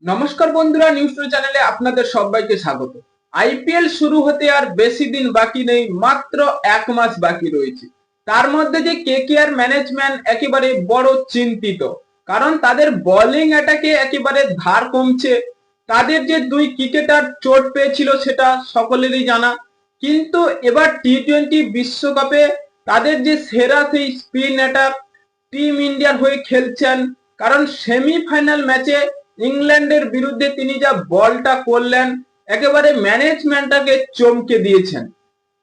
নমস্কার বন্ধুরা, নিউজ চ্যানেলে আপনাদের সবাইকে স্বাগত। আইপিএল শুরু হতে আর বেশি দিন বাকি নেই, মাত্র এক মাস বাকি রয়েছে। তার মধ্যে যে কেকেআর ম্যানেজমেন্ট একেবারে বড় চিন্তিত, কারণ তাদের বোলিং অ্যাটাকে একেবারে ধার কমছে। তাদের যে দুই ক্রিকেটার চোট পেয়েছিল সেটা সকলেরই জানা, কিন্তু এবার টি-20 বিশ্বকাপে তাদের যে সেরা সেই স্পিন অ্যাটাক টিম ইন্ডিয়ার হয়ে খেলছেন। কারণ সেমিফাইনাল ম্যাচে ইংল্যান্ডের বিরুদ্ধে তিনি যা বলটা করলেন, একেবারে ম্যানেজমেন্টটাকে চমকে দিয়েছেন।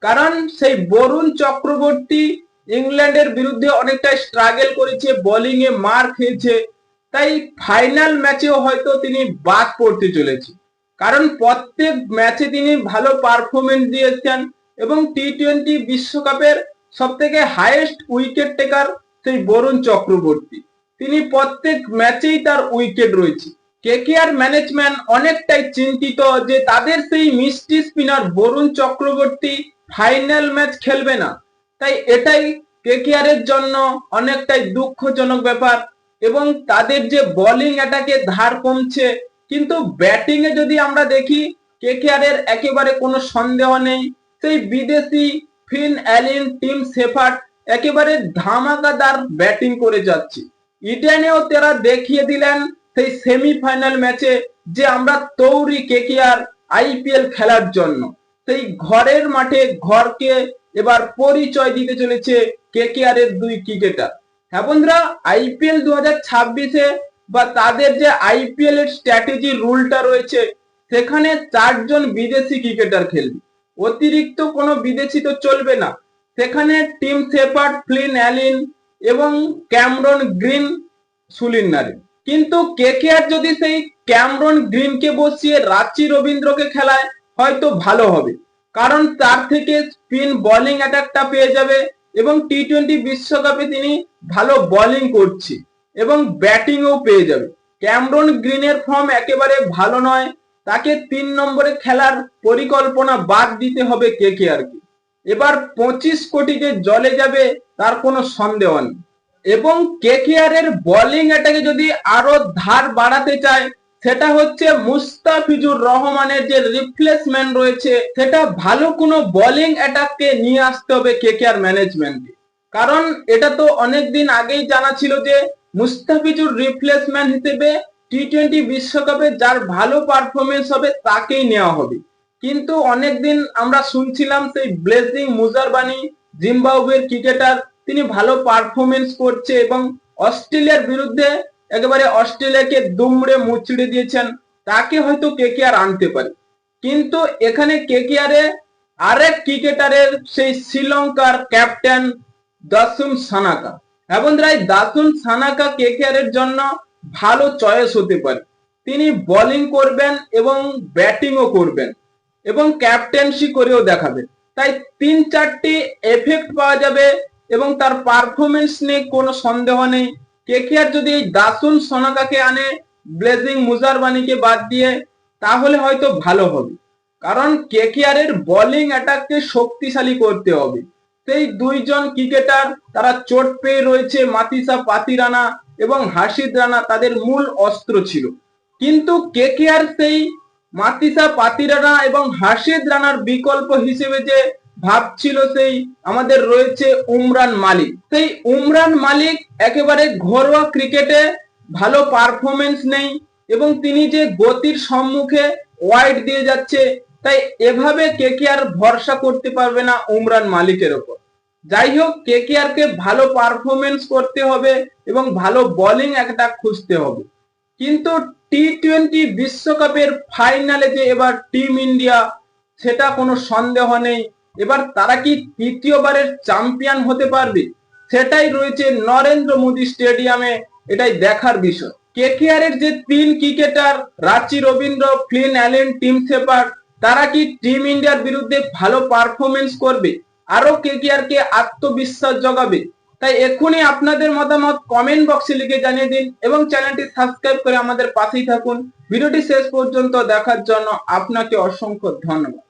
কারণ সেই বরুণ চক্রবর্তী ইংল্যান্ডের বিরুদ্ধে অনেকটা স্ট্রাগল করেছে, বোলিং এ মার খেয়েছে, তাই ফাইনাল ম্যাচেও হয়তো তিনি বাদ পড়তে চলেছে। কারণ প্রত্যেক ম্যাচে তিনি ভালো পারফরমেন্স দিয়েছেন এবং টি-20 বিশ্বকাপের সব থেকে হাইয়েস্ট উইকেট টেকার সেই বরুণ চক্রবর্তী, তিনি প্রত্যেক ম্যাচেই তার উইকেট রয়েছে। কেকেআর ম্যানেজমেন্ট অনেকটাই চিন্তিত যে তাদের সেই মিষ্টি spinner Varun Chakravarthy final match খেলবে না। তাই এটাই কেকেআর এর জন্য অনেকটাই দুঃখজনক ব্যাপার। এবং তাদের যে বোলিং অ্যাটাকে ধার কমছে, কিন্তু ব্যাটিং এ যদি আমরা দেখি কেকেআর এর একেবারে কোনো সন্দেহ নেই। সেই বিদেশি ফিন অ্যালিন, টিম শেফার্ড একেবারে ধামাকাদার ব্যাটিং করে যাচ্ছে। ইডেনেও তারা দেখিয়ে দিলেন সেই সেমিফাইনাল ম্যাচে যে আমরা তৈরি কেকেআর আইপিএল খেলার জন্য। সেই ঘরের মাঠে ঘরকে এবার পরিচয় দিতে চলেছে কেকেআর এর দুই ক্রিকেটার। হ্যাঁ বন্ধুরা, আইপিএল 2026-এ বা তাদের যে আইপিএল এর স্ট্র্যাটেজি রুলটা রয়েছে, সেখানে 4জন বিদেশি ক্রিকেটার খেলবে, অতিরিক্ত কোনো বিদেশি তো চলবে না। সেখানে টিম শেফার্ড, ফ্লিন অ্যালিন এবং ক্যামরন গ্রিন সুলিন নারিন। কিন্তু কেকেআর যদি সেই ক্যামরন গ্রিনকে বসিয়ে রাঁচি রবীন্দ্রকে খেলায় হয়তো ভালো হবে, কারণ তার থেকে স্পিন বোলিং অ্যাটাকটা পেয়ে যাবে এবং টি-20 বিশ্বকাপে তিনি ভালো বোলিং করছে এবং ব্যাটিংও পেয়ে যাবে। ক্যামরন গ্রিনের ফর্ম একেবারে ভালো নয়, তাকে 3 নম্বরে খেলার পরিকল্পনা বাদ দিতে হবে কেকেআরকে। এবার 25 কোটি যে জলে যাবে তার কোনো সন্দেহ নেই। এবং কেকেআর এর বোলিং অ্যাটাকে যদি আরো ধার বাড়াতে চায়, সেটা হচ্ছে মুস্তাফিজুর রহমানের যে রিপ্লেসমেন্ট রয়েছে, সেটা ভালো কোনো বোলিং অ্যাটাককে নিয়ে আসতে হবে কেকেআর ম্যানেজমেন্টকে। কারণ এটা তো অনেকদিন আগেই জানা ছিল যে মুস্তাফিজুর রিপ্লেসমেন্ট হিসেবে টি-20 বিশ্বকাপে যার ভালো পারফরমেন্স হবে তাকেই নেওয়া হবে। কিন্তু অনেকদিন আমরা শুনছিলাম সেই ব্লেজিং মুজারবানি, জিম্বাবুয়ের ক্রিকেটার, তিনি ভালো পারফরমেন্স করছে এবং অস্ট্রেলিয়ার বিরুদ্ধে একেবারে অস্ট্রেলিয়াকে দুমড়ে মুচড়ে দিয়েছেন, তাকে হয়তো কেকেআর আনতে পারে। কিন্তু এখানে কেকেআর এ আরেক ক্রিকেটারের সেই শ্রীলঙ্কার ক্যাপ্টেন দাসুন সানাকা। হ্যাঁ বন্ধুরা, এই দাসুন সানাকা কেকেআর এর জন্য ভালো চয়েস হতে পারে। তিনি বোলিং করবেন এবং ব্যাটিংও করবেন এবং ক্যাপ্টেন্সি করেও দেখাবেন। তাই 3-4টি এফেক্ট পাওয়া যাবে এবং তার পারফরমেন্স নিয়ে কোনো সন্দেহ নেই। কেকেআর যদি এই দাসুন সানাকাকে আনে ব্লেজিং মুজারবানিকে বাদ দিয়ে, তাহলে হয়তো ভালো হবে। কারণ কেকেআর এর বোলিং অ্যাটাককে শক্তিশালী করতে হবে। সেই দুইজন ক্রিকেটার তারা চোট পেয়ে রয়েছে, মাতিসা পাতিরানা এবং হাসিদ রানা তাদের মূল অস্ত্র ছিল। কিন্তু কেকেআর সেই মাতিসা পাতিরানা এবং হাসিদ রানার বিকল্প হিসেবে যে ভাবছিল, সেই আমাদের রয়েছে উমরান মালিক। সেই উমরান মালিক একেবারে ঘরোয়া ক্রিকেটে ভালো পারফরমেন্স নেই এবং তিনি যে গতির সম্মুখে ওয়াইড দিয়ে যাচ্ছে, তাই এভাবে কেকেআর ভরসা করতে পারবে না উমরান মালিকের ওপর। যাই হোক, কেকেআর কে ভালো পারফরমেন্স করতে হবে এবং ভালো বোলিং অ্যাটাক খুঁজতে হবে। কিন্তু টি-20 বিশ্বকাপের ফাইনালে যে এবার টিম ইন্ডিয়া, সেটা কোনো সন্দেহ নেই। এবার তারা কি তৃতীয়বারের চ্যাম্পিয়ন হতে পারবে, সেটাই রয়েছে নরেন্দ্র মোদী স্টেডিয়ামে, এটাই দেখার বিষয়। কেকেআর এর যে 3 cricketer Rachin Ravindra, Finn Allen, Tim Shepherd, তারা কি টিম ইন্ডিয়ার বিরুদ্ধে ভালো পারফরমেন্স করবে, আরো কেকেআর কে আত্মবিশ্বাস জগাবে? তাই এখনই আপনাদের মতামত কমেন্ট বক্সে লিখে জানিয়ে দিন এবং চ্যানেলটি সাবস্ক্রাইব করে আমাদের পাশেই থাকুন। ভিডিওটি শেষ পর্যন্ত দেখার জন্য আপনাকে অসংখ্য ধন্যবাদ।